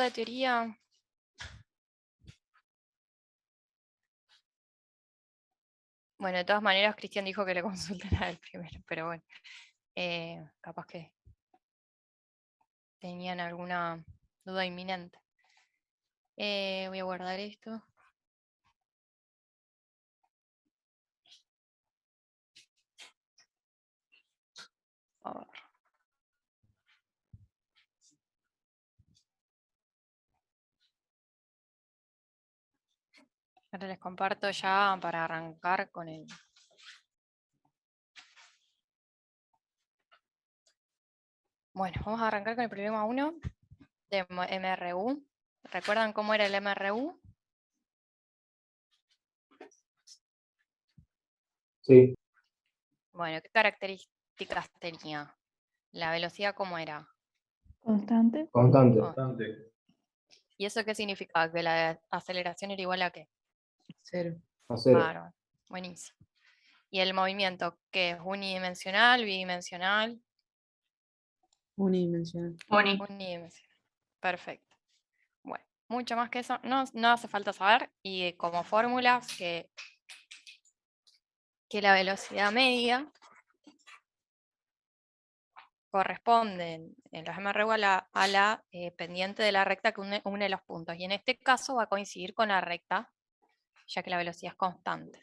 duda de teoría? Bueno, de todas maneras, Cristian dijo que le consultara el primero, pero bueno, capaz que tenían alguna duda inminente. Voy a guardar esto. A ver. Ahora les comparto ya para arrancar con el... Bueno, vamos a arrancar con el problema 1 de MRU. ¿Recuerdan cómo era el MRU? Sí, Bueno, ¿qué características tenía? ¿La velocidad cómo era? Constante. constante. Constante. ¿Y eso qué significaba? ¿Que la aceleración era igual a qué? 0. A cero. Bárbaro, buenísimo. ¿Y el movimiento qué es? ¿Unidimensional, bidimensional? Unidimensional. Unidimensional. Perfecto. Bueno, mucho más que eso no hace falta saber. Y como fórmulas que la velocidad media corresponde en los MRU a la pendiente de la recta que une los puntos. Y en este caso va a coincidir con la recta, ya que la velocidad es constante.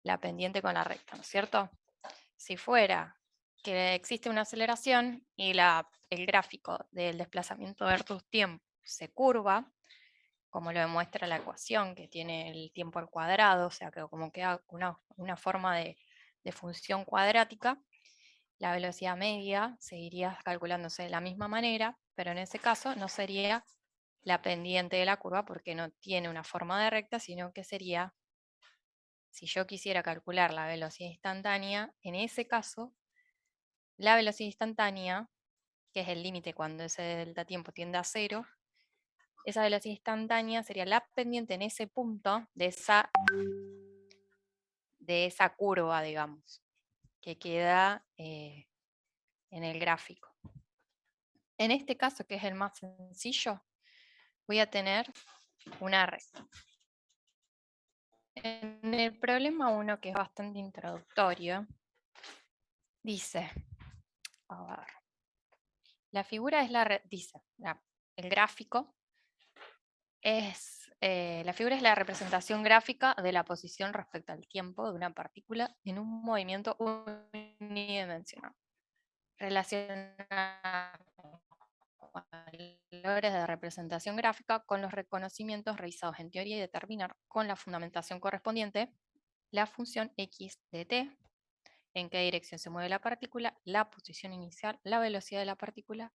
La pendiente con la recta, ¿no es cierto? Si fuera que existe una aceleración y el gráfico del desplazamiento versus tiempo se curva, como lo demuestra la ecuación que tiene el tiempo al cuadrado, o sea que como queda una forma de función cuadrática, la velocidad media seguiría calculándose de la misma manera, pero en ese caso no sería la pendiente de la curva porque no tiene una forma de recta, sino que sería, si yo quisiera calcular la velocidad instantánea, en ese caso, la velocidad instantánea, que es el límite cuando ese delta tiempo tiende a 0, esa velocidad instantánea sería la pendiente en ese punto de esa curva, digamos, que queda en el gráfico. En este caso, que es el más sencillo, voy a tener una recta. En el problema 1, que es bastante introductorio, dice, a ver, la figura es el gráfico la figura es la representación gráfica de la posición respecto al tiempo de una partícula en un movimiento unidimensional. Relaciona valores de representación gráfica con los reconocimientos realizados en teoría y determinar con la fundamentación correspondiente la función x de t, en qué dirección se mueve la partícula, la posición inicial, la velocidad de la partícula,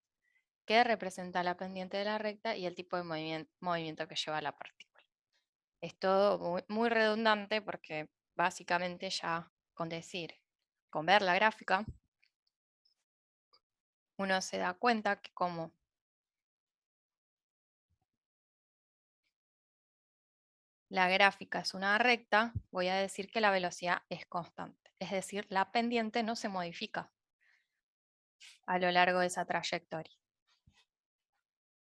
que representa la pendiente de la recta y el tipo de movimiento que lleva la partícula. Es todo muy, muy redundante porque básicamente ya con ver la gráfica, uno se da cuenta que como la gráfica es una recta, voy a decir que la velocidad es constante. Es decir, la pendiente no se modifica a lo largo de esa trayectoria.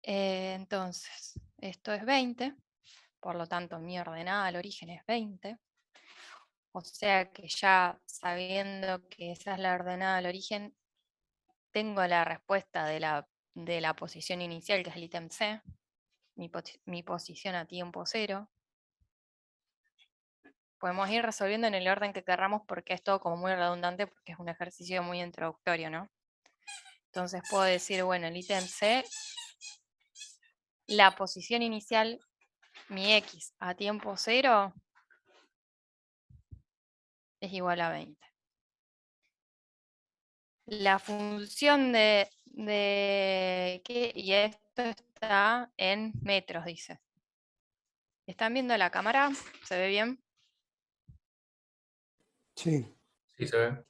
Entonces, esto es 20, por lo tanto mi ordenada al origen es 20. O sea que ya sabiendo que esa es la ordenada al origen, tengo la respuesta de la posición inicial, que es el ítem C, mi posición a tiempo 0. Podemos ir resolviendo en el orden que querramos porque es todo como muy redundante, porque es un ejercicio muy introductorio, ¿no? Entonces puedo decir, bueno, el ítem C, la posición inicial, mi X a tiempo 0, es igual a 20. La función y esto está en metros, dice. ¿Están viendo la cámara? ¿Se ve bien? Sí. Sí, se ve.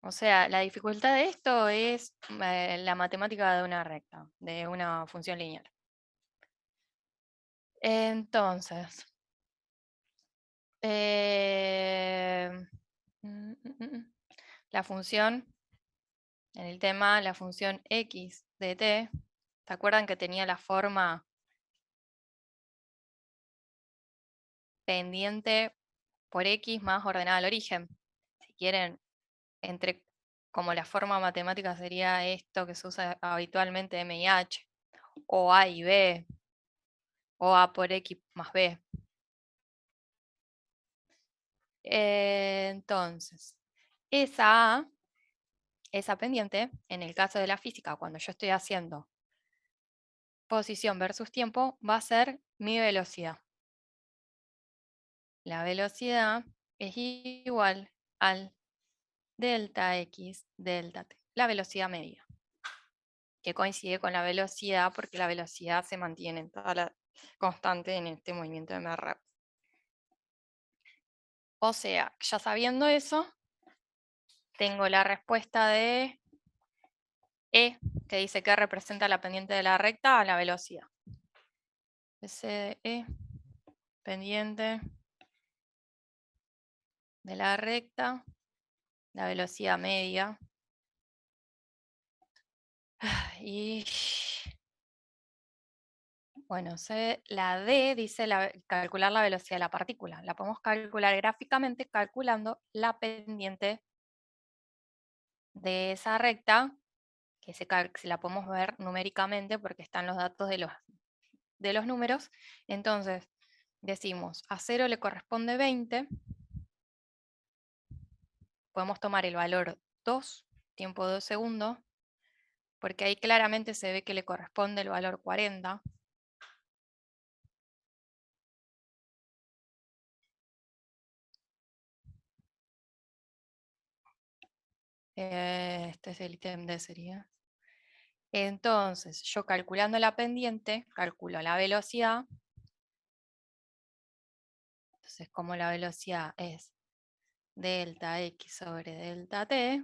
O sea, la dificultad de esto es la matemática de una recta, de una función lineal. Entonces, la función, en el tema, la función x de t ¿Se acuerdan que tenía la forma pendiente por X más ordenada al origen? Si quieren, como la forma matemática sería esto que se usa habitualmente, M y H, o A y B, o A por X más B. Entonces, esa A, esa pendiente, en el caso de la física, cuando yo estoy haciendo posición versus tiempo, va a ser mi velocidad. La velocidad es igual al delta X, delta T, la velocidad media, que coincide con la velocidad porque la velocidad se mantiene en toda la constante en este movimiento de MR. O sea, ya sabiendo eso, tengo la respuesta de E, que dice que representa la pendiente de la recta a la velocidad. S de E, pendiente de la recta, la velocidad media. Y bueno, la D dice calcular la velocidad de la partícula. La podemos calcular gráficamente calculando la pendiente de esa recta, que se la podemos ver numéricamente porque están los datos de los números. Entonces, decimos, a 0 le corresponde 20. Podemos tomar el valor 2, tiempo 2 segundos, porque ahí claramente se ve que le corresponde el valor 40. Este es el ítem D, sería. Entonces, yo calculando la pendiente, calculo la velocidad. Entonces, como la velocidad es delta X sobre delta T,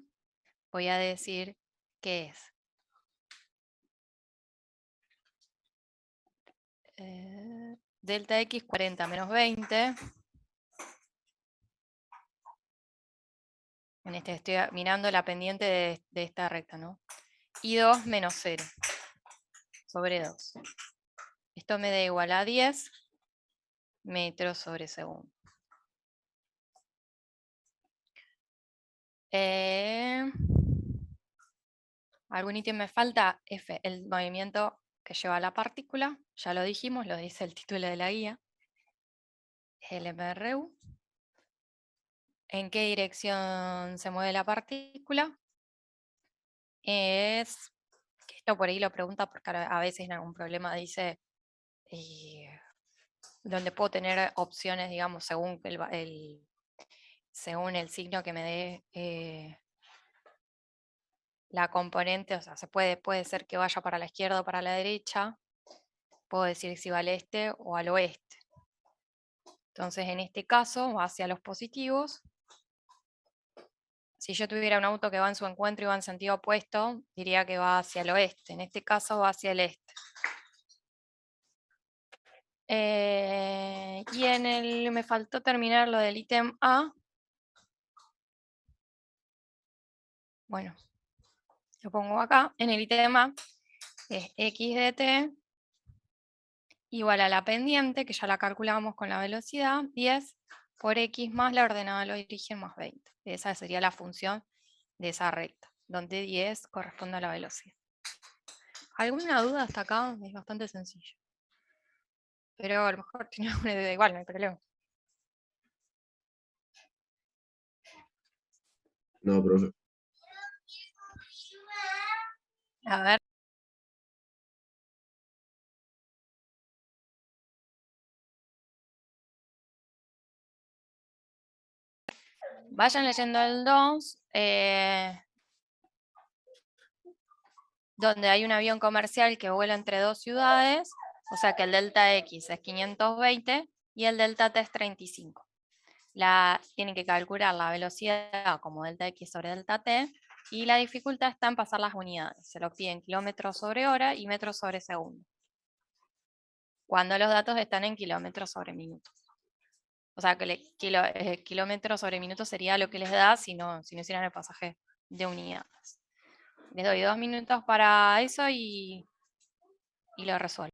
voy a decir que es delta X 40 menos 20. En este estoy mirando la pendiente de esta recta, ¿no? Y 2 menos 0 sobre 2. Esto me da igual a 10 metros sobre segundo. ¿Algún ítem me falta? F, el movimiento que lleva la partícula, ya lo dijimos, lo dice el título de la guía. El MRU. ¿En qué dirección se mueve la partícula? Es, que esto por ahí lo pregunta porque a veces en algún problema dice donde puedo tener opciones, digamos, según según el signo que me dé la componente, o sea, puede ser que vaya para la izquierda o para la derecha. Puedo decir si va al este o al oeste. Entonces, en este caso, va hacia los positivos. Si yo tuviera un auto que va en su encuentro y va en sentido opuesto, diría que va hacia el oeste. En este caso va hacia el este. Y me faltó terminar lo del ítem A. Bueno, lo pongo acá. En el ítem A es x de t igual a la pendiente, que ya la calculamos con la velocidad, 10 por x más la ordenada del origen más 20. Esa sería la función de esa recta, donde 10 corresponde a la velocidad. ¿Alguna duda hasta acá? Es bastante sencillo. Pero a lo mejor tiene alguna duda igual, no hay problema. No, profe. A ver. Vayan leyendo el 2, donde hay un avión comercial que vuela entre dos ciudades, o sea que el delta X es 520 y el delta T es 35. Tienen que calcular la velocidad como delta X sobre delta T, y la dificultad está en pasar las unidades. Se lo piden kilómetros sobre hora y metros sobre segundo, cuando los datos están en kilómetros sobre minutos. O sea que kilómetros sobre minutos sería lo que les da si no hicieran el pasaje de unidades. Les doy 2 minutos para eso y y lo resuelvo.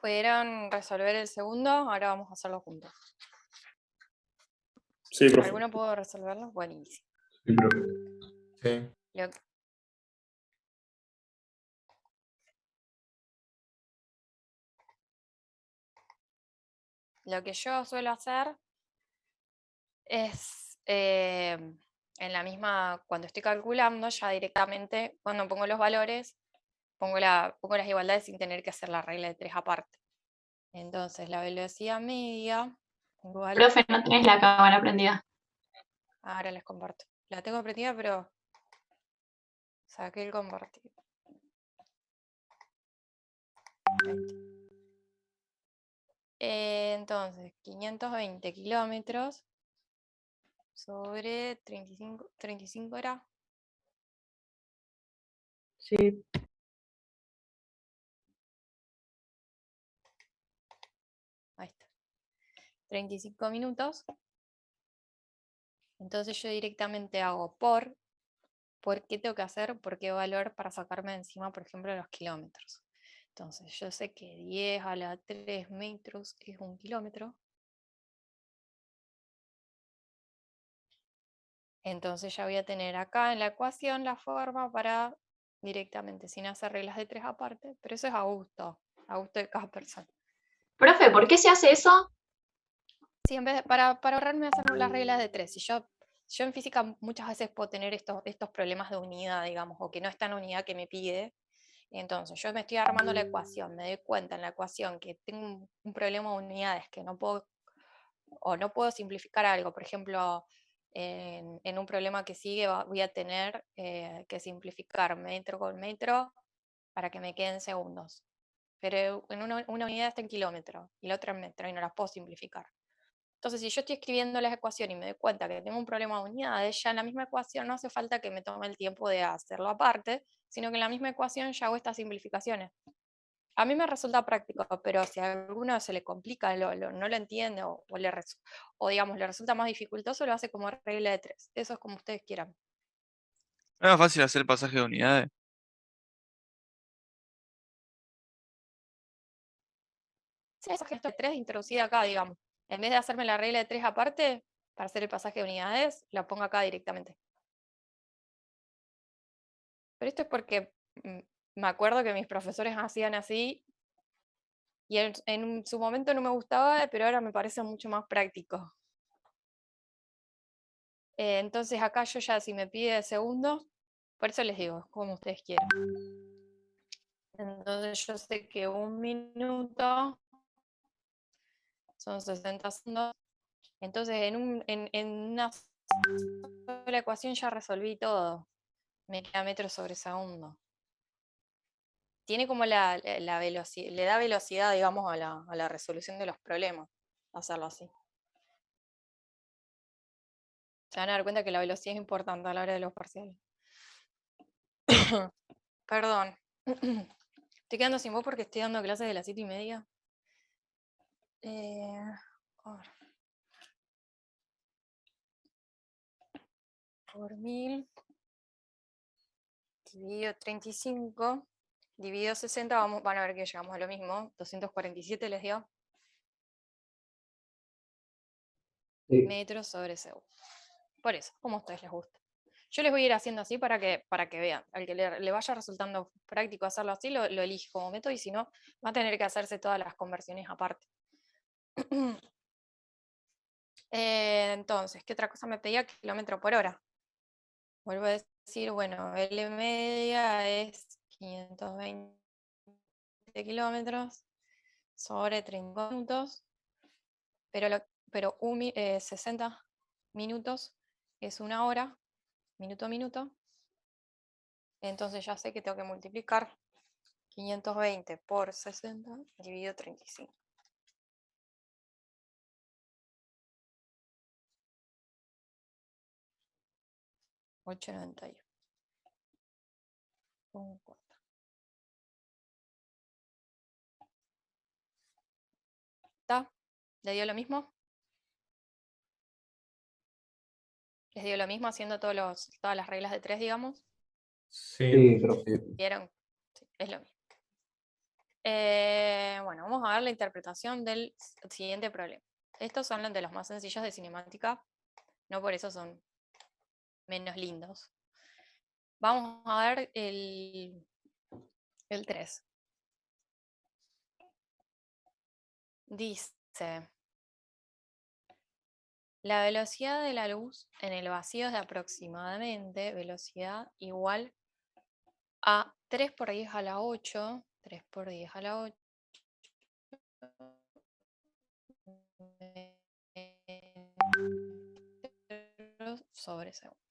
¿Pudieron resolver el segundo? Ahora vamos a hacerlo juntos. Sí, profe. ¿Alguno pudo resolverlo? Buenísimo. Sí, profe. Sí. Lo, lo que yo suelo hacer es, en la misma, cuando estoy calculando, ya directamente, cuando pongo los valores, pongo las igualdades sin tener que hacer la regla de 3 aparte. Entonces, la velocidad media igual... Profe, no tenés la cámara prendida. Ahora les comparto. La tengo prendida, pero saqué el compartir. Ahí está. Entonces, 520 kilómetros sobre 35 era. Sí. Ahí está. 35 minutos. Entonces yo directamente hago por qué tengo que hacer, por qué valor para sacarme de encima, por ejemplo, los kilómetros. Entonces yo sé que 10 a la 3 metros es 1 kilómetro. Entonces ya voy a tener acá en la ecuación la forma para directamente, sin hacer reglas de 3 aparte, pero eso es a gusto de cada persona. Profe, ¿por qué se hace eso? Sí, en vez de, para ahorrarme hacer las reglas de 3. Si yo en física muchas veces puedo tener estos problemas de unidad, digamos, o que no está en unidad que me pide. Entonces yo me estoy armando la ecuación, me doy cuenta en la ecuación que tengo un problema de unidades, que no puedo, o no puedo simplificar algo. Por ejemplo, en un problema que sigue voy a tener que simplificar metro con metro para que me queden segundos. Pero en una unidad está en kilómetro y la otra en metro y no las puedo simplificar. Entonces, si yo estoy escribiendo las ecuaciones y me doy cuenta que tengo un problema de unidades, ya en la misma ecuación no hace falta que me tome el tiempo de hacerlo aparte, sino que en la misma ecuación ya hago estas simplificaciones. A mí me resulta práctico, pero si a alguno se le complica, no lo entiende o digamos, le resulta más dificultoso, lo hace como regla de 3. Eso es como ustedes quieran. ¿No era fácil hacer el pasaje de unidades? Sí, esa gestión de 3 introducida acá, digamos. En vez de hacerme la regla de 3 aparte, para hacer el pasaje de unidades, la pongo acá directamente. Pero esto es porque me acuerdo que mis profesores hacían así y en su momento no me gustaba, pero ahora me parece mucho más práctico. Entonces acá yo ya si me pide segundos, por eso les digo, como ustedes quieran. Entonces yo sé que 1 minuto son 60 segundos. Entonces en una sola ecuación ya resolví todo. Me queda metros sobre segundo. Tiene como la velocidad, le da velocidad, digamos, a la resolución de los problemas, hacerlo así. Se van a dar cuenta que la velocidad es importante a la hora de los parciales. Perdón. Estoy quedando sin voz porque estoy dando clases de las 7:30. A ver. Por 1000 dividido 35 dividido 60, van a ver que llegamos a lo mismo. 247 les dio. Sí. Metros sobre segundo. Por eso, como a ustedes les gusta. Yo les voy a ir haciendo así para que vean. Al que le vaya resultando práctico hacerlo así, lo elige como método, y si no, va a tener que hacerse todas las conversiones aparte. Entonces, ¿qué otra cosa me pedía? Kilómetro por hora. Vuelvo a decir, bueno, L media es 520 kilómetros sobre 30 minutos, pero 60 minutos es 1 hora, minuto a minuto. Entonces ya sé que tengo que multiplicar 520 por 60 dividido 35. 8,91. ¿Está? ¿Le dio lo mismo? ¿Les dio lo mismo haciendo todas las reglas de 3, digamos? Sí, profe. ¿Vieron? Sí, es lo mismo. Bueno. Bueno, vamos a ver la interpretación del siguiente problema. Estos son de los más sencillos de cinemática, no por eso son menos lindos. Vamos a ver el 3. Dice, la velocidad de la luz en el vacío es de aproximadamente velocidad igual a 3 por 10 a la 8, 3 por 10 a la 8, sobre segundo.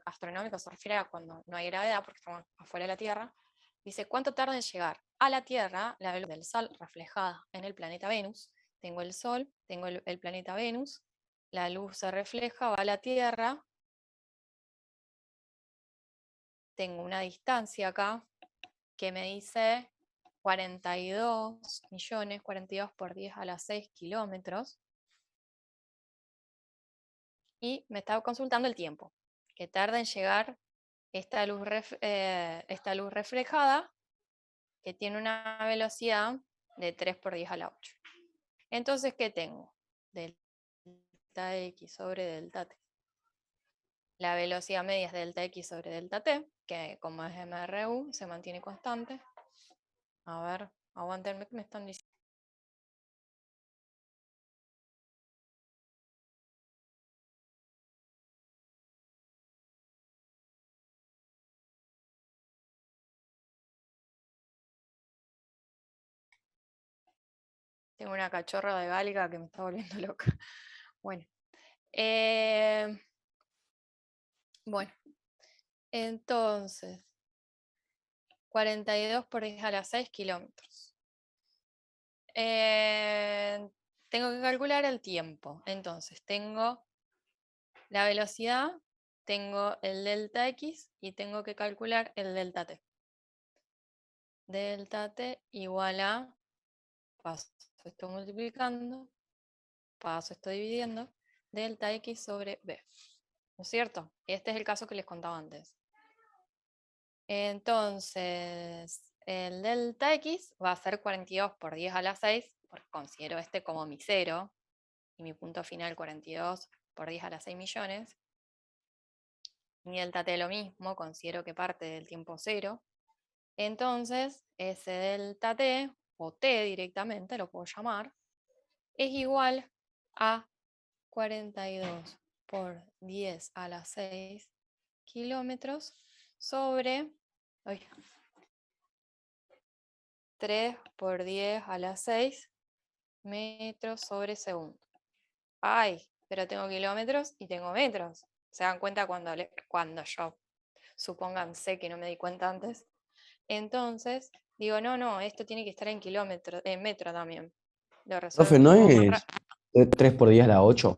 Astronómico se refiere a cuando no hay gravedad porque estamos afuera de la Tierra. Dice, ¿cuánto tarda en llegar a la Tierra la velocidad del Sol reflejada en el planeta Venus? Tengo el Sol, tengo el planeta Venus, la luz se refleja, va a la Tierra, tengo una distancia acá que me dice 42 millones, 42 por 10 a la 6 kilómetros. Y me estaba consultando el tiempo que tarda en llegar esta luz reflejada, que tiene una velocidad de 3 por 10 a la 8. Entonces, ¿qué tengo? Delta X sobre delta T. La velocidad media es delta X sobre delta T, que como es MRU, se mantiene constante. A ver, aguántenme que me están diciendo. Tengo una cachorra de galga que me está volviendo loca. Bueno. Bueno. Entonces, 42 por 10 a la 6 kilómetros. Tengo que calcular el tiempo. Entonces, tengo la velocidad, tengo el delta X y tengo que calcular el delta T. Delta T igual a, paso esto multiplicando, paso esto dividiendo, delta X sobre B. ¿No es cierto? Este es el caso que les contaba antes. Entonces, el delta X va a ser 42 por 10 a la 6, porque considero este como mi cero, y mi punto final 42 por 10 a la 6 millones. Mi delta T lo mismo, considero que parte del tiempo cero. Entonces, ese delta T, o T directamente, lo puedo llamar, es igual a 42 por 10 a la 6 kilómetros sobre 3 por 10 a la 6 metros sobre segundo. Ay, pero tengo kilómetros y tengo metros. ¿Se dan cuenta cuando yo, supónganse que no me di cuenta antes? Entonces, digo, no, esto tiene que estar en kilómetros, en metro también. Lo Profe, ¿no resuelvo es 3 por 10 a la 8?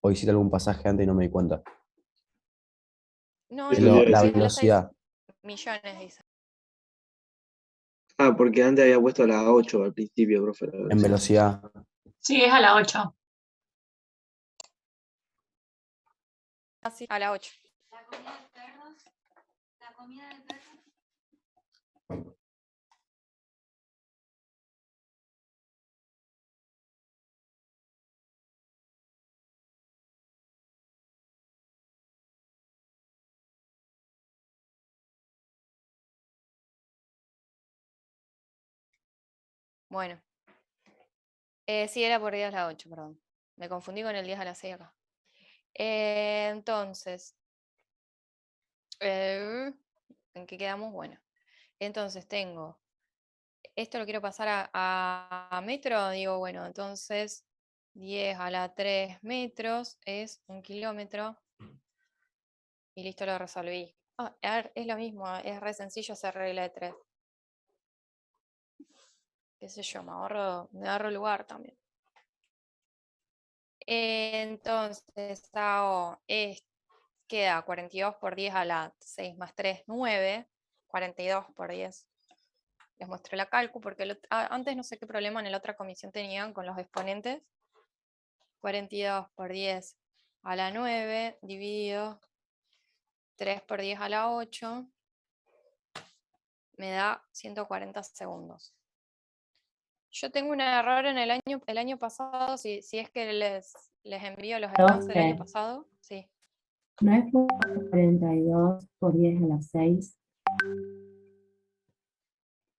¿O hiciste algún pasaje antes y no me di cuenta? No, Eso no, te iba a La decir. 10 a la 6 velocidad, millones, dice. Ah, porque antes había puesto la 8 al principio, profe, la en velocidad. velocidad. Sí, es a la 8. Así, a la 8. Bueno. Sí, era por 10 a la 8, perdón. Me confundí con el 10 a la 6 acá. Entonces, ¿en qué quedamos? Bueno, entonces tengo, esto lo quiero pasar a metro, digo, bueno, entonces 10 a la 3 metros es 1 kilómetro. Y listo, lo resolví. Ah, a ver, es lo mismo, es re sencillo hacer regla de 3. Qué sé yo, me ahorro lugar también. Entonces hago queda 42 por 10 a la 6 más 3, 9. 42 por 10. Les muestro la calcu porque antes no sé qué problema en la otra comisión tenían con los exponentes. 42 por 10 a la 9 dividido 3 por 10 a la 8 me da 140 segundos. Yo tengo un error en el año pasado, si es que les envío los scans del año pasado. Sí. ¿No es por 42 por 10 a la 6?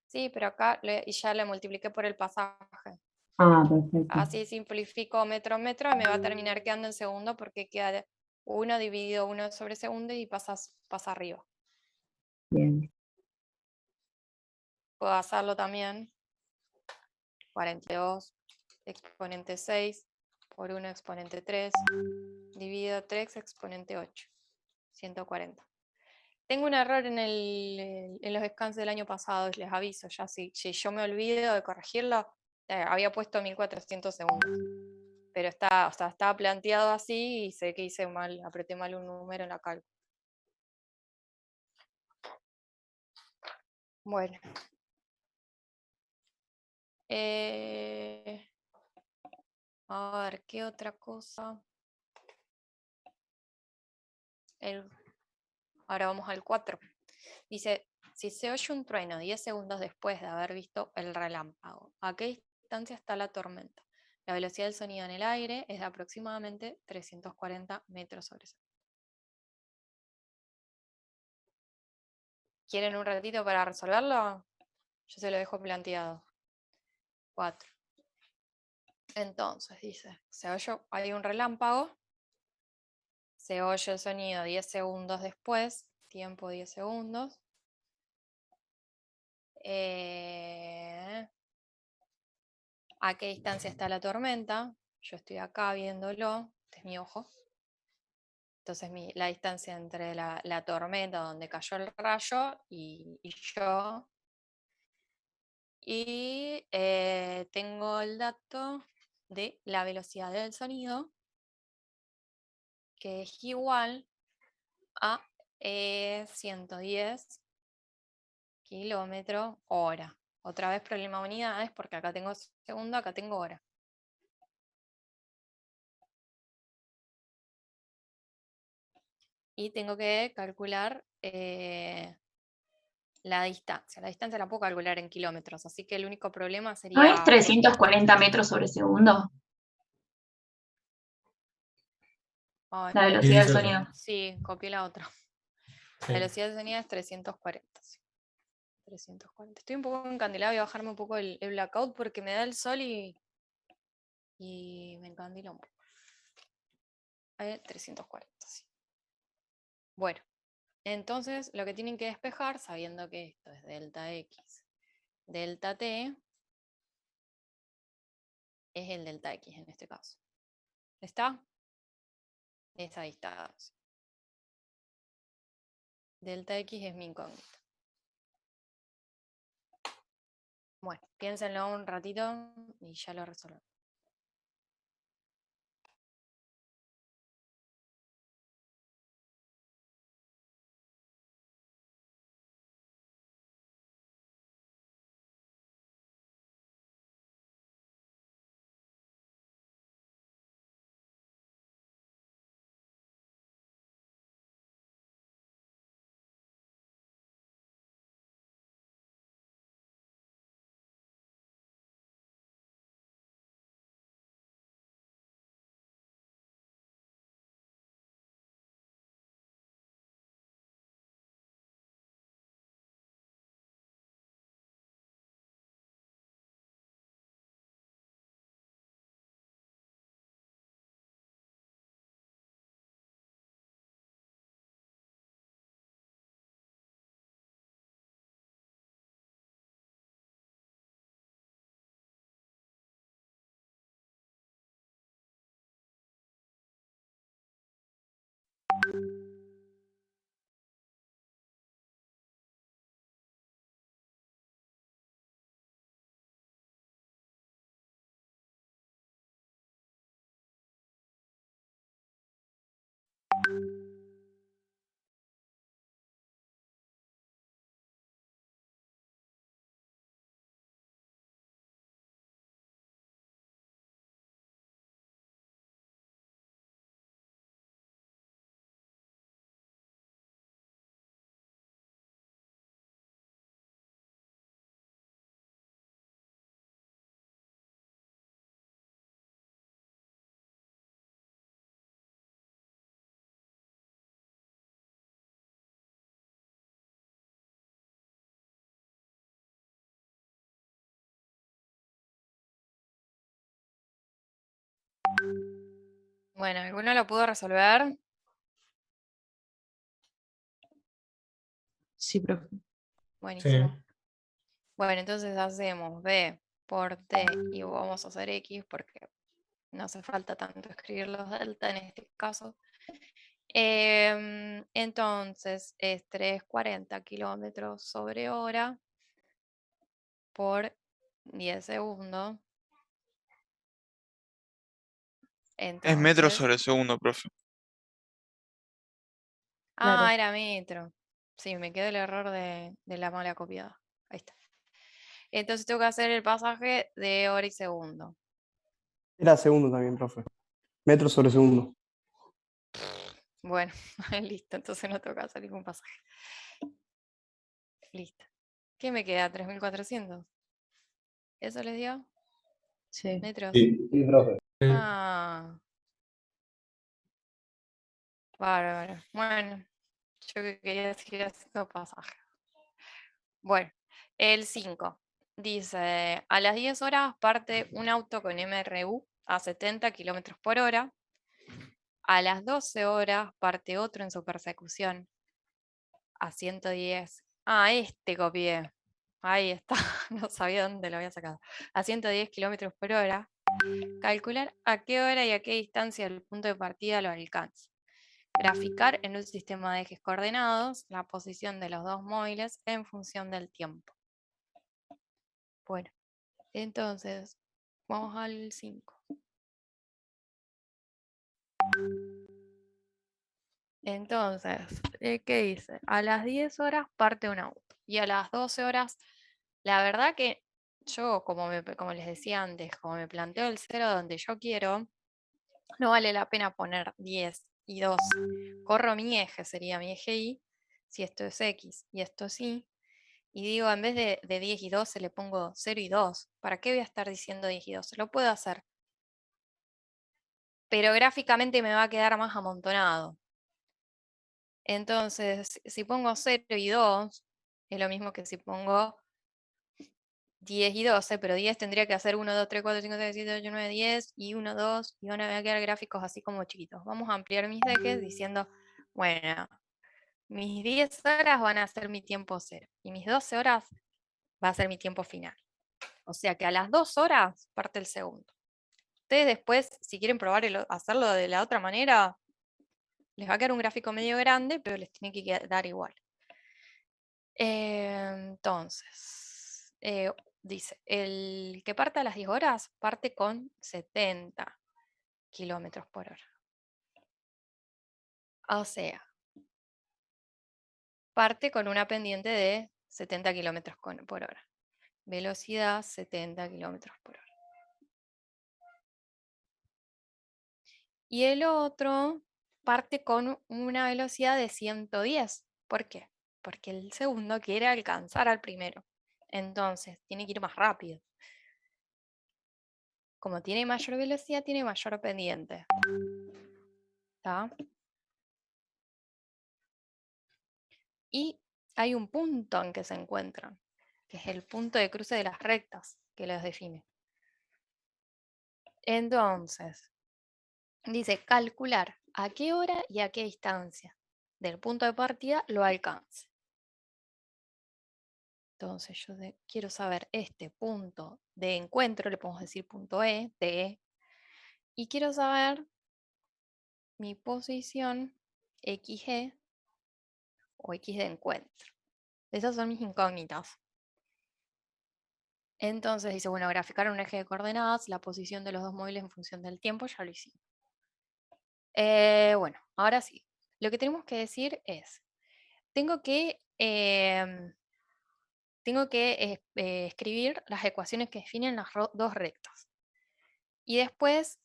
Sí, pero acá y ya le multipliqué por el pasaje. Ah, perfecto. Así simplifico metro a metro y me va a terminar quedando en segundo porque queda 1 dividido 1 sobre segundo y pasa arriba. Bien. Puedo hacerlo también. 42 exponente 6 por 1 exponente 3 dividido 3 exponente 8. 140. Tengo un error en los scans del año pasado, les aviso ya. Si yo me olvido de corregirlo, había puesto 1400 segundos. Pero estaba planteado así y sé que hice mal, apreté mal un número en la cálculo. Bueno. A ver, ¿qué otra cosa? Ahora vamos al 4. Dice, si se oye un trueno 10 segundos después de haber visto el relámpago, ¿a qué distancia está la tormenta? La velocidad del sonido en el aire es de aproximadamente 340 metros sobre segundo. ¿Quieren un ratito para resolverlo? Yo se lo dejo planteado. 4. Entonces, dice, hay un relámpago, se oye el sonido 10 segundos después, tiempo 10 segundos. ¿A qué distancia está la tormenta? Yo estoy acá viéndolo, este es mi ojo. Entonces la distancia entre la tormenta donde cayó el rayo y yo. Y tengo el dato de la velocidad del sonido, que es igual a 110 kilómetros hora. Otra vez problema de unidades, porque acá tengo segundo, acá tengo hora. Y tengo que calcular la distancia. La distancia la puedo calcular en kilómetros, así que el único problema sería... ¿No es 340 metros sobre segundo? Ay, La velocidad del sonido. sí, copié la otra. Sí. La velocidad del sonido es 340. Sí. 340. Estoy un poco encandilada, voy a bajarme un poco el blackout porque me da el sol y me encandila un poco. 340, sí. Bueno, entonces lo que tienen que despejar, sabiendo que esto es delta X, delta T, es el delta X en este caso. ¿Está? Esa distancia. Delta X es mi incógnita. Bueno, piénsenlo un ratito y ya lo resolvemos. Bueno, ¿alguno lo pudo resolver? Sí, profe. Buenísimo. Bueno, entonces hacemos B por T y vamos a hacer X porque no hace falta tanto escribir los delta en este caso. Entonces es 340 kilómetros sobre hora por 10 segundos. Es metros Entonces, sobre segundo, profe. Claro. era metro. Sí, me quedó el error de la mala copiada. Ahí está. Entonces tengo que hacer el pasaje de hora y segundo. Era segundo también, profe. Metros sobre segundo. Bueno, listo, entonces no tengo que hacer ningún pasaje. Listo. ¿Qué me queda? 3.400. ¿Eso les dio? Sí. Metros. Sí, profe. Ah. Bárbaro. Bueno, yo que quería seguir haciendo pasaje. Bueno, el 5. Dice, a las 10 horas parte un auto con MRU a 70 kilómetros por hora. A las 12 horas parte otro en su persecución a 110. Este copié. Ahí está. No sabía dónde lo había sacado. A 110 kilómetros por hora. Calcular a qué hora y a qué distancia el punto de partida lo alcanza. Graficar en un sistema de ejes coordenados la posición de los dos móviles en función del tiempo. Bueno, entonces, vamos al 5. Entonces, ¿qué dice? A las 10 horas parte un auto. Y a las 12 horas, la verdad que yo, como les decía antes, como me planteo el 0 donde yo quiero, no vale la pena poner 10 y 12. Corro mi eje, sería mi eje Y, si esto es X y esto es Y. Y digo, en vez de 10 y 12 le pongo 0 y 2. ¿Para qué voy a estar diciendo 10 y 12? Lo puedo hacer. Pero gráficamente me va a quedar más amontonado. Entonces, si pongo 0 y 2, es lo mismo que si pongo 10 y 12, pero 10 tendría que hacer 1, 2, 3, 4, 5, 6, 7, 8, 9, 10 y 1, 2, y van a quedar gráficos así como chiquitos. Vamos a ampliar mis ejes diciendo, bueno, mis 10 horas van a ser mi tiempo 0 y mis 12 horas va a ser mi tiempo final. O sea que a las 2 horas parte el segundo. Ustedes después, si quieren probar hacerlo de la otra manera, les va a quedar un gráfico medio grande, pero les tiene que quedar igual. Entonces, dice, el que parte a las 10 horas parte con 70 kilómetros por hora. O sea, parte con una pendiente de 70 kilómetros por hora. Velocidad 70 kilómetros por hora. Y el otro parte con una velocidad de 110. ¿Por qué? Porque el segundo quiere alcanzar al primero. Entonces, tiene que ir más rápido. Como tiene mayor velocidad, tiene mayor pendiente. ¿Está? Y hay un punto en que se encuentran, que es el punto de cruce de las rectas, que los define. Entonces, dice calcular a qué hora y a qué distancia del punto de partida lo alcance. Entonces yo quiero saber este punto de encuentro, le podemos decir punto E, T, y quiero saber mi posición XG o X de encuentro. Esas son mis incógnitas. Entonces dice, bueno, graficar un eje de coordenadas, la posición de los dos móviles en función del tiempo, ya lo hicimos. Bueno, ahora sí. Lo que tenemos que decir es, tengo que escribir las ecuaciones que definen las dos rectas. Y después,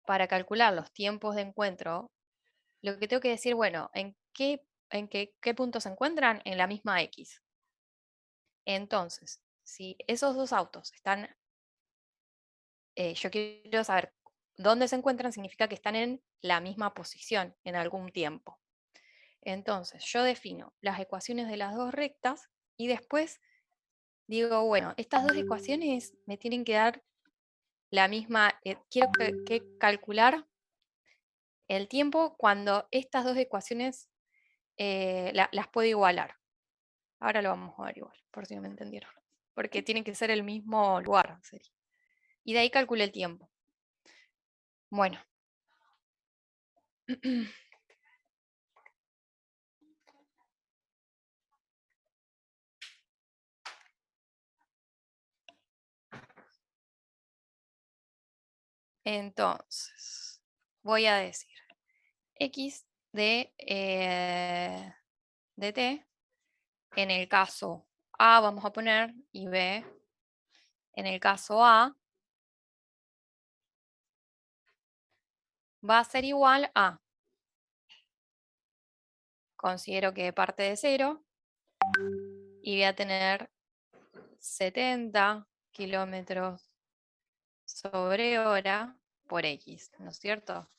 para calcular los tiempos de encuentro, lo que tengo que decir, bueno, ¿en qué puntos se encuentran? En la misma X. Entonces, si esos dos autos están, yo quiero saber dónde se encuentran, significa que están en la misma posición en algún tiempo. Entonces, yo defino las ecuaciones de las dos rectas y después digo, bueno, estas dos ecuaciones me tienen que dar la misma, quiero calcular el tiempo cuando estas dos ecuaciones las puedo igualar. Ahora lo vamos a ver igual, por si no me entendieron. Porque tiene que ser el mismo lugar. Sería. Y de ahí calculé el tiempo. Bueno. Entonces, voy a decir x de t, en el caso A vamos a poner, y B, en el caso A, va a ser igual a, considero que parte de 0, y voy a tener 70 kilómetros sobre hora por x, ¿no es cierto?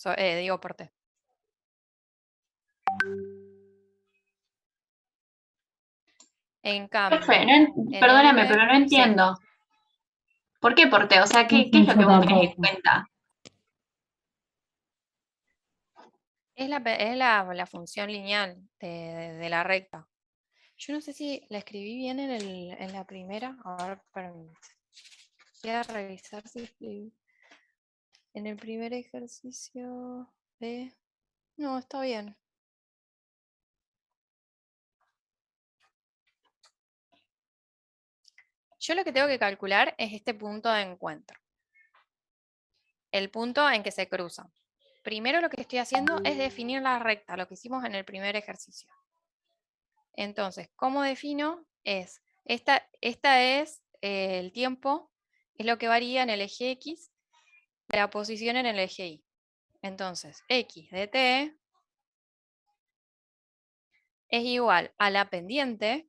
Digo por t. En cambio, Profe, en perdóname, el B, pero no sí, entiendo. ¿Por qué por T? O sea, ¿qué No es sé, lo que yo vos tenés en tampoco. cuenta? es la función lineal de la recta. Yo no sé si la escribí bien en la primera. A ver, permítame. Voy a revisar si escribí. En el primer ejercicio de... No, está bien. Yo lo que tengo que calcular es este punto de encuentro. El punto en que se cruzan. Primero lo que estoy haciendo es definir la recta, lo que hicimos en el primer ejercicio. Entonces, ¿cómo defino? Esta es el tiempo, es lo que varía en el eje X de la posición en el eje Y. Entonces, X de t es igual a la pendiente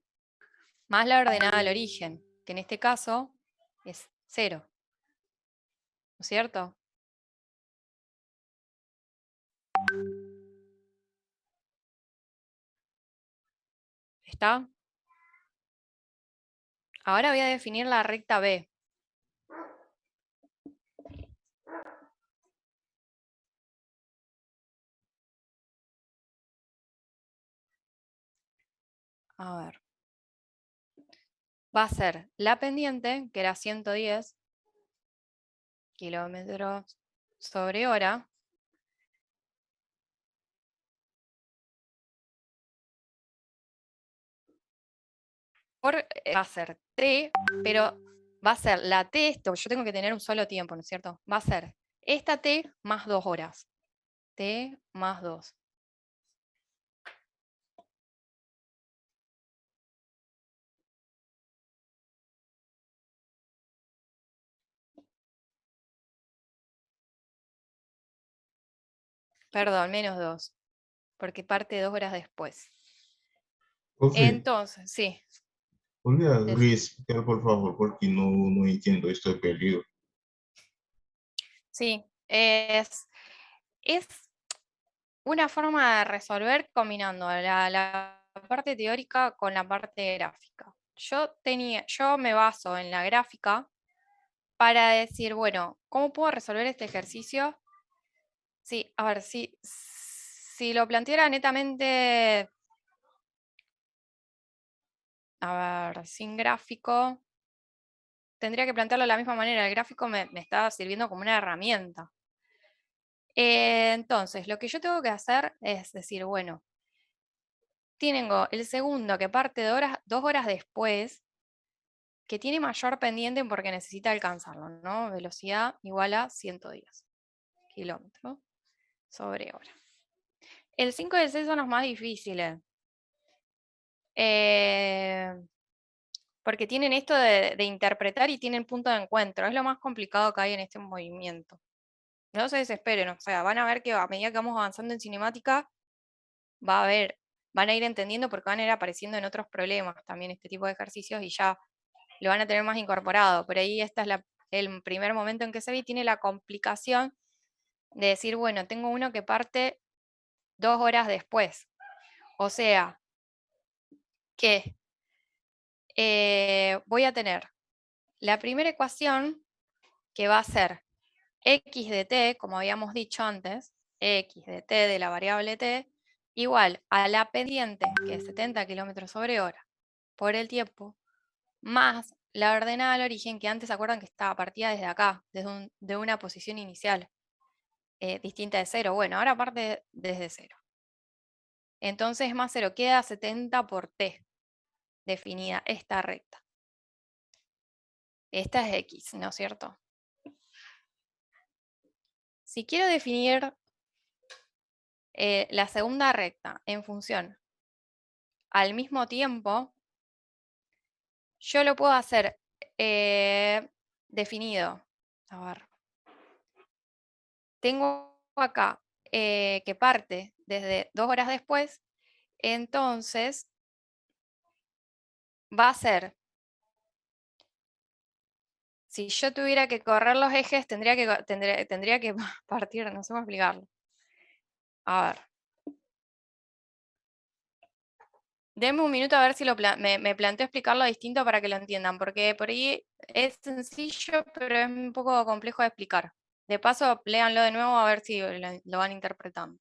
más la ordenada al origen, que en este caso es 0. ¿No es cierto? ¿Está? Ahora voy a definir la recta B. A ver. Va a ser la pendiente, que era 110 kilómetros sobre hora, va a ser t, pero va a ser la t, esto, yo tengo que tener un solo tiempo, ¿no es cierto? Va a ser esta t más 2 horas. T más 2. Perdón, menos 2, porque parte 2 horas después. Profe, Entonces, sí. ¿podría des- reexplicar por favor? Porque no entiendo, estoy perdido. Sí, es una forma de resolver combinando la parte teórica con la parte gráfica. Yo me baso en la gráfica para decir, bueno, ¿cómo puedo resolver este ejercicio? Sí, a ver, si lo planteara netamente, a ver, sin gráfico, tendría que plantearlo de la misma manera. El gráfico me está sirviendo como una herramienta. Entonces, lo que yo tengo que hacer es decir, bueno, tengo el segundo que parte de 2 horas después, que tiene mayor pendiente porque necesita alcanzarlo, ¿no? Velocidad igual a 110 kilómetros sobre hora. El 5 y el 6 son los más difíciles. Porque tienen esto de interpretar y tienen punto de encuentro. Es lo más complicado que hay en este movimiento. No se desesperen, o sea, van a ver que a medida que vamos avanzando en cinemática, van a ir entendiendo porque van a ir apareciendo en otros problemas también este tipo de ejercicios y ya lo van a tener más incorporado. Por ahí este es el primer momento en que se ve y tiene la complicación de decir, bueno, tengo uno que parte 2 horas después. O sea, que voy a tener la primera ecuación que va a ser x de t, como habíamos dicho antes, x de t de la variable t, igual a la pendiente, que es 70 km/h, por el tiempo, más la ordenada al origen, que antes se acuerdan que estaba partida desde acá, de una posición inicial, distinta de 0. Bueno, ahora parte desde 0. Entonces más 0, queda 70 por t, definida esta recta. Esta es x, ¿no es cierto? Si quiero definir la segunda recta en función al mismo tiempo, yo lo puedo hacer definido. A ver. Tengo acá que parte desde 2 horas después, entonces va a ser, si yo tuviera que correr los ejes, tendría que partir, no sé cómo explicarlo. A ver. Denme un minuto a ver si me planteo explicarlo distinto para que lo entiendan, porque por ahí es sencillo, pero es un poco complejo de explicar. De paso, léanlo de nuevo a ver si lo van interpretando.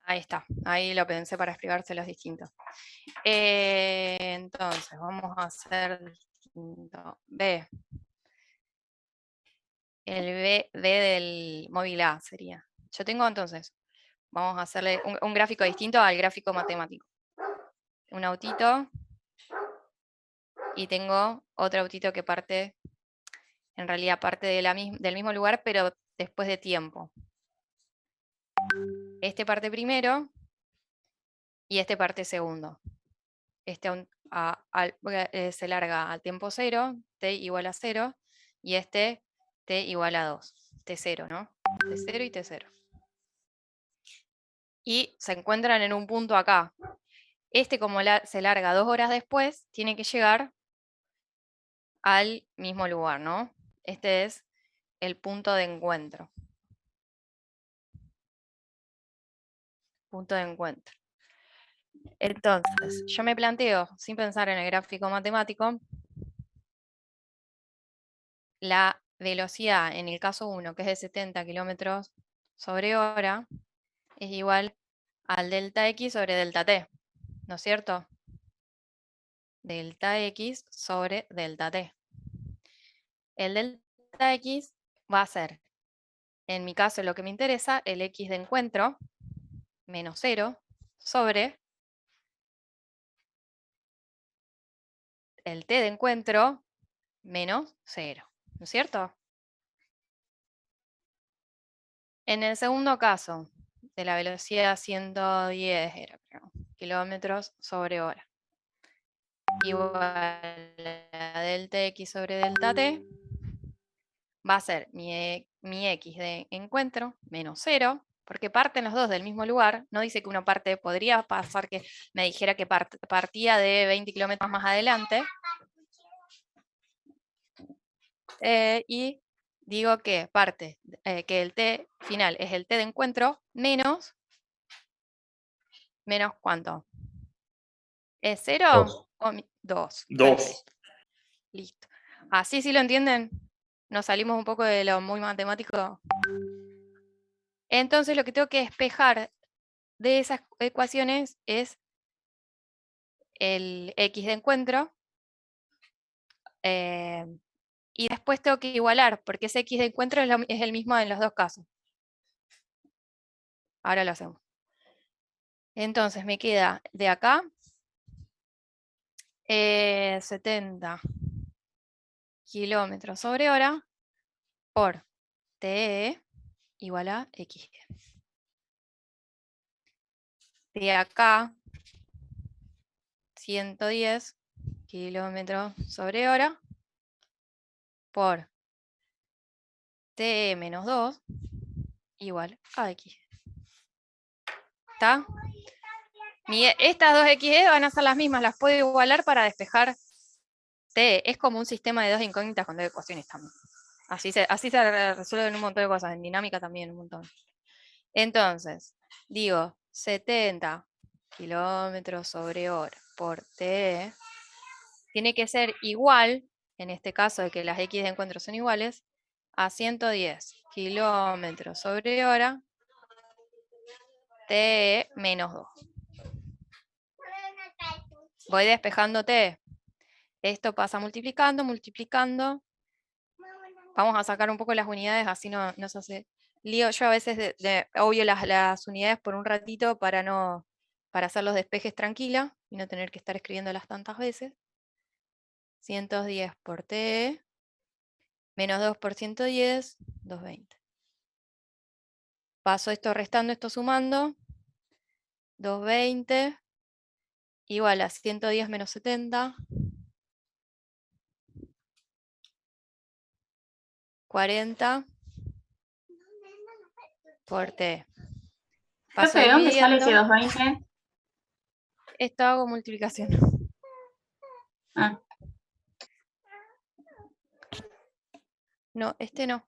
Ahí está, ahí lo pensé para explicárselos distintos. Entonces, vamos a hacer distinto. B. El B del móvil A sería. Yo tengo entonces, vamos a hacerle un gráfico distinto al gráfico matemático. Un autito y tengo otro autito que parte, en realidad parte del mismo lugar, pero después de tiempo. Este parte primero y este parte segundo. Este se larga al tiempo 0, t igual a 0, y este t igual a 2, t0, ¿no? t0 y t0. Y se encuentran en un punto acá. Este, como se larga 2 horas después, tiene que llegar al mismo lugar, ¿no? Este es el punto de encuentro. Punto de encuentro. Entonces, yo me planteo, sin pensar en el gráfico matemático, la velocidad en el caso 1, que es de 70 km/h, es igual al delta x sobre delta t, ¿no es cierto? Delta x sobre delta t. El delta x va a ser, en mi caso lo que me interesa, el x de encuentro, menos 0, sobre el t de encuentro, menos 0, ¿no es cierto? En el segundo caso, de la velocidad 110 era, creo, kilómetros sobre hora. Igual a delta x sobre delta t va a ser mi x de encuentro menos 0, porque parten los dos del mismo lugar. No dice que una parte, podría pasar que me dijera que partía de 20 kilómetros más adelante. Y digo que parte, que el t final es el t de encuentro menos ¿cuánto? ¿Es 0 Dos. o 2? 2. Listo. ¿Así sí lo entienden? Nos salimos un poco de lo muy matemático. Entonces lo que tengo que despejar de esas ecuaciones es el x de encuentro. Y después tengo que igualar, porque ese x de encuentro es el mismo en los dos casos. Ahora lo hacemos. Entonces me queda de acá 70 kilómetros sobre hora por TE igual a XG. De acá 110 kilómetros sobre hora por TE menos 2 igual a XG. ¿Está? Estas dos XG van a ser las mismas, las puedo igualar para despejar T. Es como un sistema de dos incógnitas con dos ecuaciones también. Así se resuelven un montón de cosas, en dinámica también un montón. Entonces, digo, 70 kilómetros sobre hora por T tiene que ser igual, en este caso de que las X de encuentro son iguales, a 110 kilómetros sobre hora T menos 2. Voy despejando T. Esto pasa multiplicando, multiplicando. Vamos a sacar un poco las unidades, así no se hace lío. Yo a veces obvio las unidades por un ratito para hacer los despejes tranquila y no tener que estar escribiéndolas tantas veces. 110 por T, menos 2 por 110, 220. Paso esto restando, esto sumando. 220 igual a 110 menos 70. 40 por T. Paso Profe, ¿de dónde sale ese dividiendo. 220? Esto hago multiplicación. Ah, No, este no.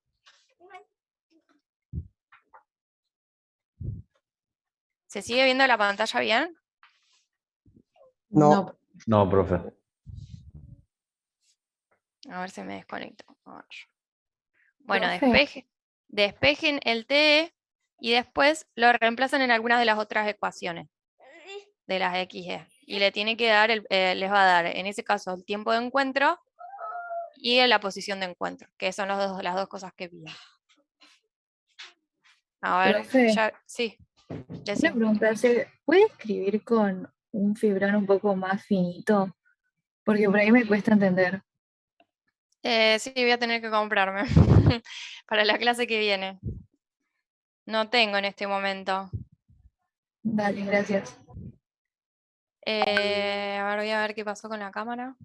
¿Se sigue viendo la pantalla bien? No. No, profe. A ver si me desconecto. A ver. Bueno, Profe. despejen el TE y después lo reemplazan en algunas de las otras ecuaciones de las XE. Y le tiene que dar, les va a dar, en ese caso, el tiempo de encuentro y la posición de encuentro, que son las dos cosas que piden. A ver, Profe. sí. Una Decime. pregunta, ¿se puede escribir con un fibrón un poco más finito? Porque por ahí me cuesta entender. Sí, voy a tener que comprarme para la clase que viene. No tengo en este momento. Dale, gracias. A ver, voy a ver qué pasó con la cámara.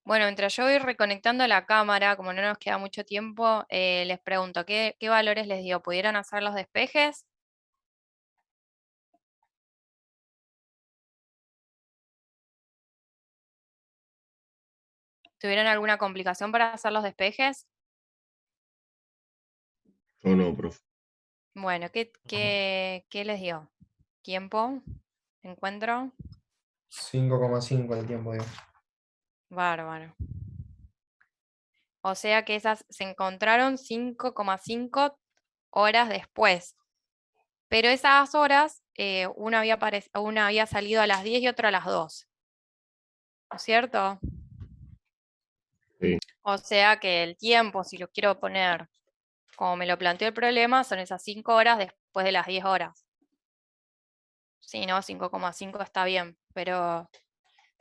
Bueno, mientras yo voy reconectando la cámara, como no nos queda mucho tiempo, les pregunto, ¿qué valores les dio? ¿Pudieron hacer los despejes? ¿Tuvieron alguna complicación para hacer los despejes? Yo no, profe. Bueno, ¿qué les dio? ¿Tiempo? ¿Encuentro? 5,5 el tiempo, digo. Bárbaro. O sea que esas se encontraron 5,5 horas después. Pero esas horas, una había salido a las 10 y otra a las 2. ¿No es cierto? Sí. O sea que el tiempo, si lo quiero poner como me lo planteó el problema, son esas 5 horas después de las 10 horas. Sí, ¿no? 5,5 está bien, pero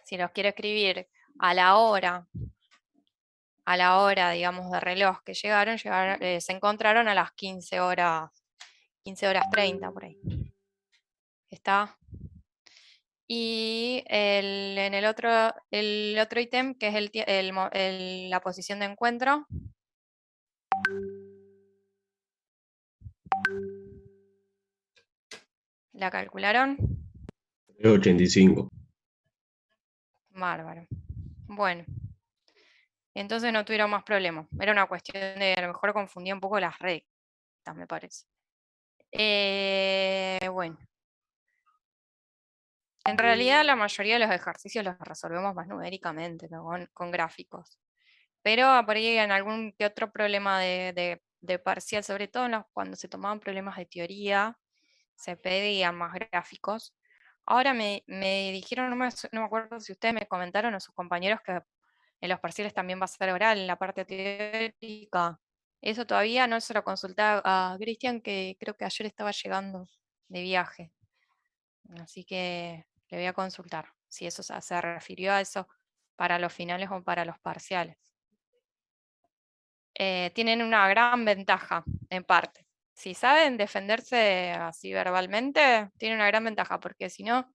si los quiero escribir a la hora, digamos, de reloj que llegaron, se encontraron a las 15 horas 30 por ahí. ¿Está? Y en el otro ítem, que es la posición de encuentro. ¿La calcularon? 85. Bárbaro. Bueno, entonces no tuvieron más problemas. Era una cuestión de, a lo mejor confundía un poco las rectas, me parece. Bueno. En realidad la mayoría de los ejercicios los resolvemos más numéricamente, ¿no? con gráficos. Pero por ahí en algún que otro problema de parcial, sobre todo cuando se tomaban problemas de teoría, se pedían más gráficos. Ahora me dijeron, no me acuerdo si ustedes me comentaron o sus compañeros, que en los parciales también va a ser oral, en la parte teórica. Eso todavía no se lo consultaba a Cristian, que creo que ayer estaba llegando de viaje. Así que le voy a consultar si eso se refirió a eso para los finales o para los parciales. Tienen una gran ventaja, en parte. Si saben defenderse así verbalmente, tienen una gran ventaja, porque si no,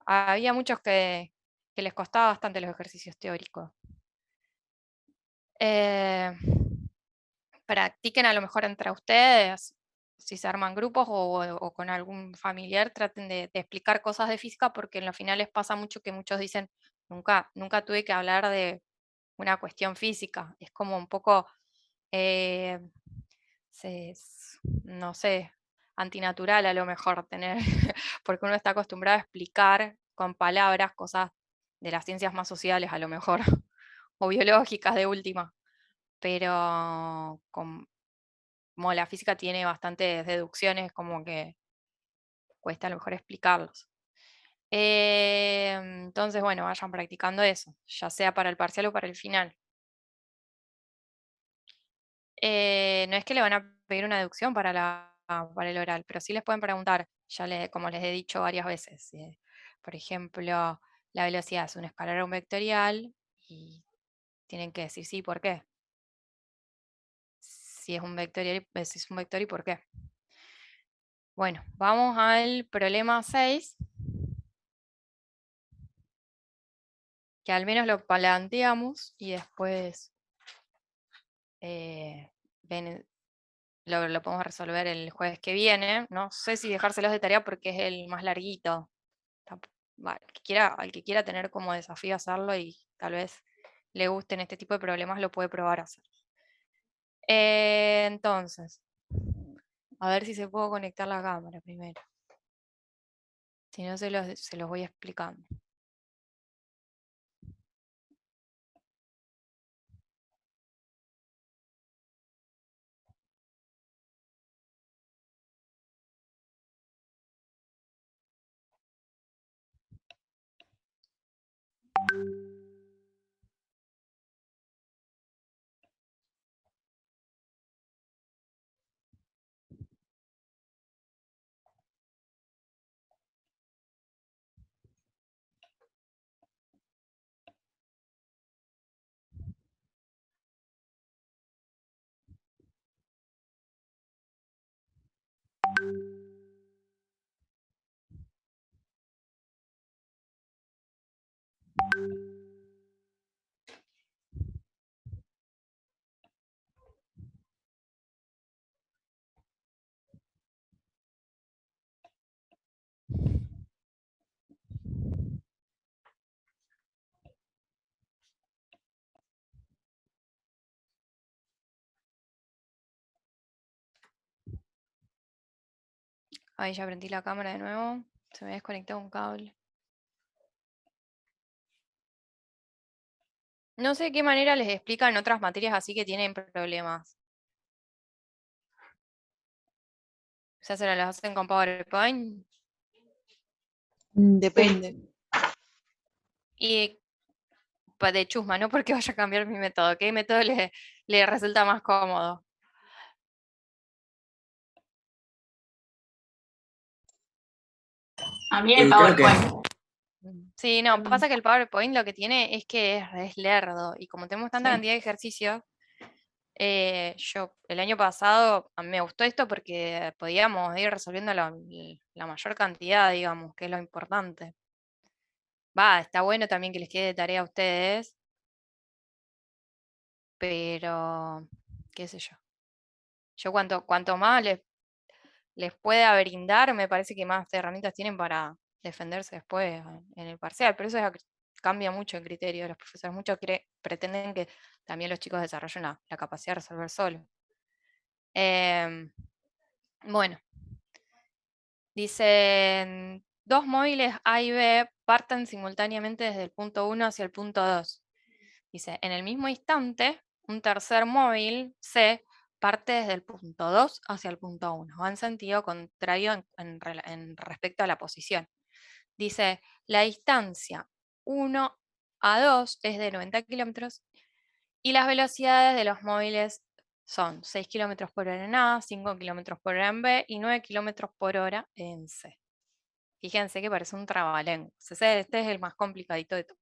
había muchos que les costaba bastante los ejercicios teóricos. Practiquen a lo mejor entre ustedes, si se arman grupos o con algún familiar, traten de explicar cosas de física, porque en los finales pasa mucho que muchos dicen, nunca tuve que hablar de una cuestión física. Es como un poco, eh, no sé, antinatural a lo mejor tener, porque uno está acostumbrado a explicar con palabras cosas de las ciencias más sociales a lo mejor, o biológicas de última, pero como la física tiene bastantes deducciones, como que cuesta a lo mejor explicarlos. Entonces, bueno, vayan practicando eso, ya sea para el parcial o para el final. No es que le van a pedir una deducción para el oral, pero sí les pueden preguntar, como les he dicho varias veces. Por ejemplo, la velocidad es un escalar o un vectorial y tienen que decir sí, ¿por qué? Si es un vectorial, si es un vector y por qué. Bueno, vamos al problema 6, que al menos lo planteamos y después lo podemos resolver el jueves que viene. No sé si dejárselos de tarea porque es el más larguito. Al que quiera tener como desafío hacerlo y tal vez le gusten este tipo de problemas, lo puede probar a hacer. Entonces, a ver si se puede conectar la cámara primero. Si no, se los voy explicando. Ahí ya prendí la cámara de nuevo. Se me ha desconectado un cable. No sé de qué manera les explican otras materias así que tienen problemas. O sea, se las hacen con PowerPoint. Depende. Y de chusma, no porque vaya a cambiar mi método. ¿Qué método le resulta más cómodo? A mí el Creo que PowerPoint. Sí, no, pasa que el PowerPoint lo que tiene es que es lerdo. Y como tenemos tanta Sí. cantidad de ejercicios, yo el año pasado a mí me gustó esto porque podíamos ir resolviendo la mayor cantidad, digamos, que es lo importante. Está bueno también que les quede de tarea a ustedes, pero qué sé yo. Yo cuanto más les pueda brindar, me parece que más herramientas tienen para defenderse después en el parcial, pero eso cambia mucho el criterio de los profesores. Muchos pretenden que también los chicos desarrollen la capacidad de resolver solo. Bueno, dicen, dos móviles A y B parten simultáneamente desde el punto 1 hacia el punto 2. Dice, en el mismo instante, un tercer móvil C parte desde el punto 2 hacia el punto 1. Va en sentido contrario en respecto a la posición. Dice, la distancia 1 a 2 es de 90 kilómetros y las velocidades de los móviles son 6 kilómetros por hora en A, 5 kilómetros por hora en B y 9 kilómetros por hora en C. Fíjense que parece un trabalengua. Este es el más complicadito de todos.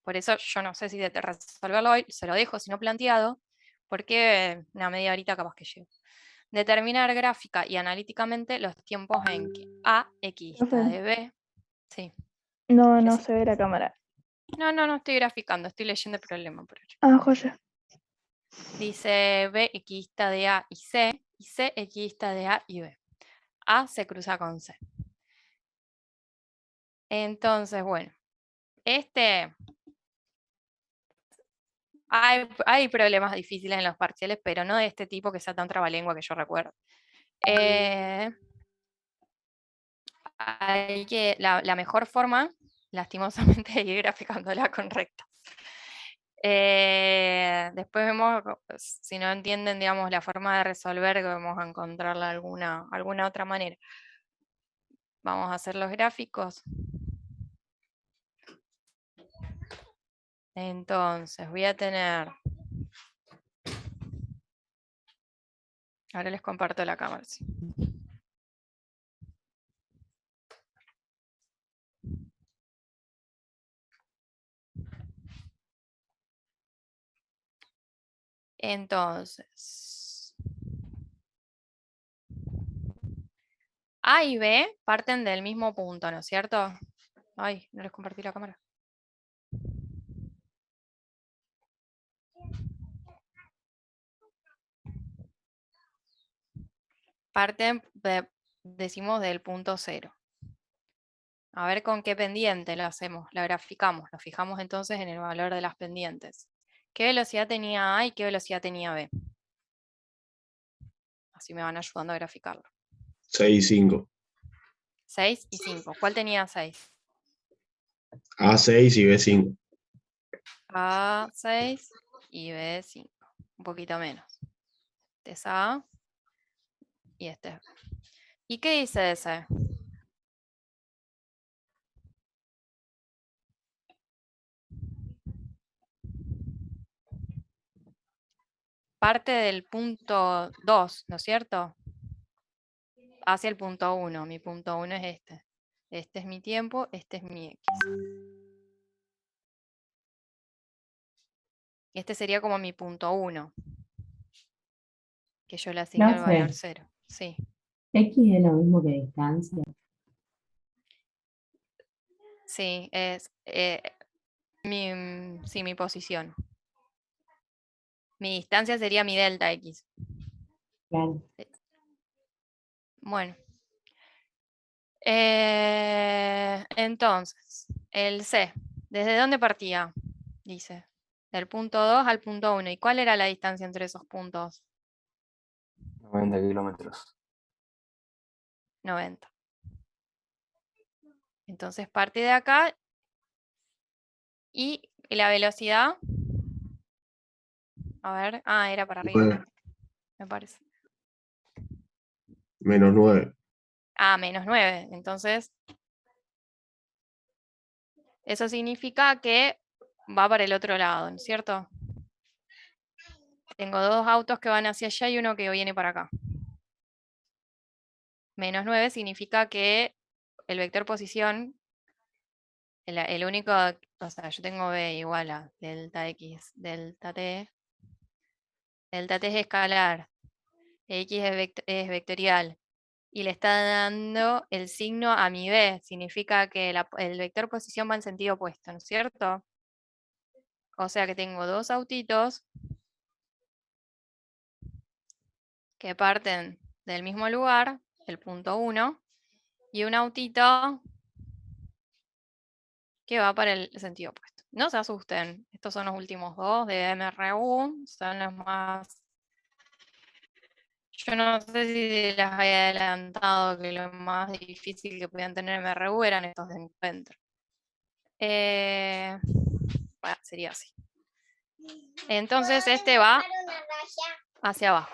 Por eso yo no sé si de resolverlo hoy, se lo dejo si no planteado, porque una media horita capaz que llego. Determinar gráfica y analíticamente los tiempos en que A equidista de B. Sí. No sí. se ve la cámara. No estoy graficando, estoy leyendo el problema por ahí. Ah, joya. Dice B equidista de A y C equidista de A y B. A se cruza con C. Entonces, bueno, hay problemas difíciles en los parciales, pero no de este tipo que sea tan trabalengua que yo recuerdo. La mejor forma, lastimosamente, es ir graficándola con rectas. Después vemos, si no entienden, digamos, la forma de resolver, que vamos a encontrarla alguna otra manera. Vamos a hacer los gráficos. Entonces, voy a tener... Ahora les comparto la cámara. Sí. Entonces, A y B parten del mismo punto, ¿no es cierto? Ay, no les compartí la cámara. Parten, decimos, del punto 0. A ver con qué pendiente lo hacemos, la graficamos, lo fijamos entonces en el valor de las pendientes. ¿Qué velocidad tenía A y qué velocidad tenía B? Así me van ayudando a graficarlo. 6 y 5. 6 y 5. ¿Cuál tenía 6? A6 y B5. A6 y B5. Un poquito menos. Este es A y este es B. ¿Y qué dice ese? Parte del punto 2, ¿no es cierto? Hacia el punto 1. Mi punto 1 es este. Este es mi tiempo, este es mi X. Este sería como mi punto 1. Que yo le asigno el valor 0. Sí. X es lo mismo que distancia. Sí, es mi posición. Mi distancia sería mi delta X. Claro. Bueno. Entonces, el C. ¿Desde dónde partía? Dice. Del punto 2 al punto 1. ¿Y cuál era la distancia entre esos puntos? 90 kilómetros. 90. Entonces parte de acá y la velocidad, a ver, era para arriba, 9, me parece. menos 9. Menos 9. Entonces, eso significa que va para el otro lado, ¿no es cierto? Tengo dos autos que van hacia allá y uno que viene para acá. Menos 9 significa que el vector posición, el único, o sea, yo tengo B igual a delta X, delta T. Delta T es escalar, X es vectorial. Y le está dando el signo a mi B. Significa que el vector posición va en sentido opuesto, ¿no es cierto? O sea que tengo dos autitos que parten del mismo lugar, el punto 1, y un autito que va para el sentido opuesto. No se asusten, estos son los últimos dos de MRU, son los más... Yo no sé si les había adelantado que lo más difícil que podían tener MRU eran estos de encuentro. Bueno, sería así. Entonces este va hacia abajo.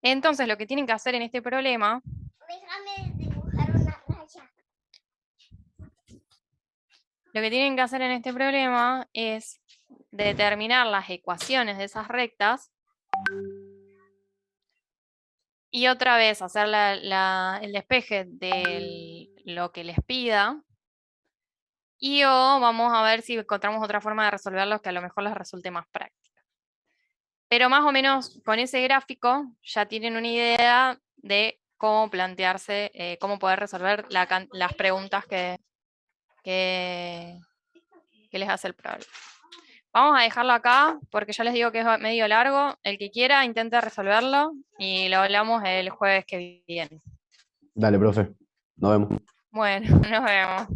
Entonces lo que tienen que hacer en este problema... Lo que tienen que hacer en este problema es determinar las ecuaciones de esas rectas y otra vez hacer el despeje de lo que les pida y vamos a ver si encontramos otra forma de resolverlos que a lo mejor les resulte más práctica. Pero más o menos con ese gráfico ya tienen una idea de cómo plantearse, cómo poder resolver las preguntas que les hace el problema. Vamos a dejarlo acá, porque ya les digo que es medio largo. El que quiera, intente resolverlo y lo hablamos el jueves que viene. Dale, profe. Nos vemos. Bueno, nos vemos.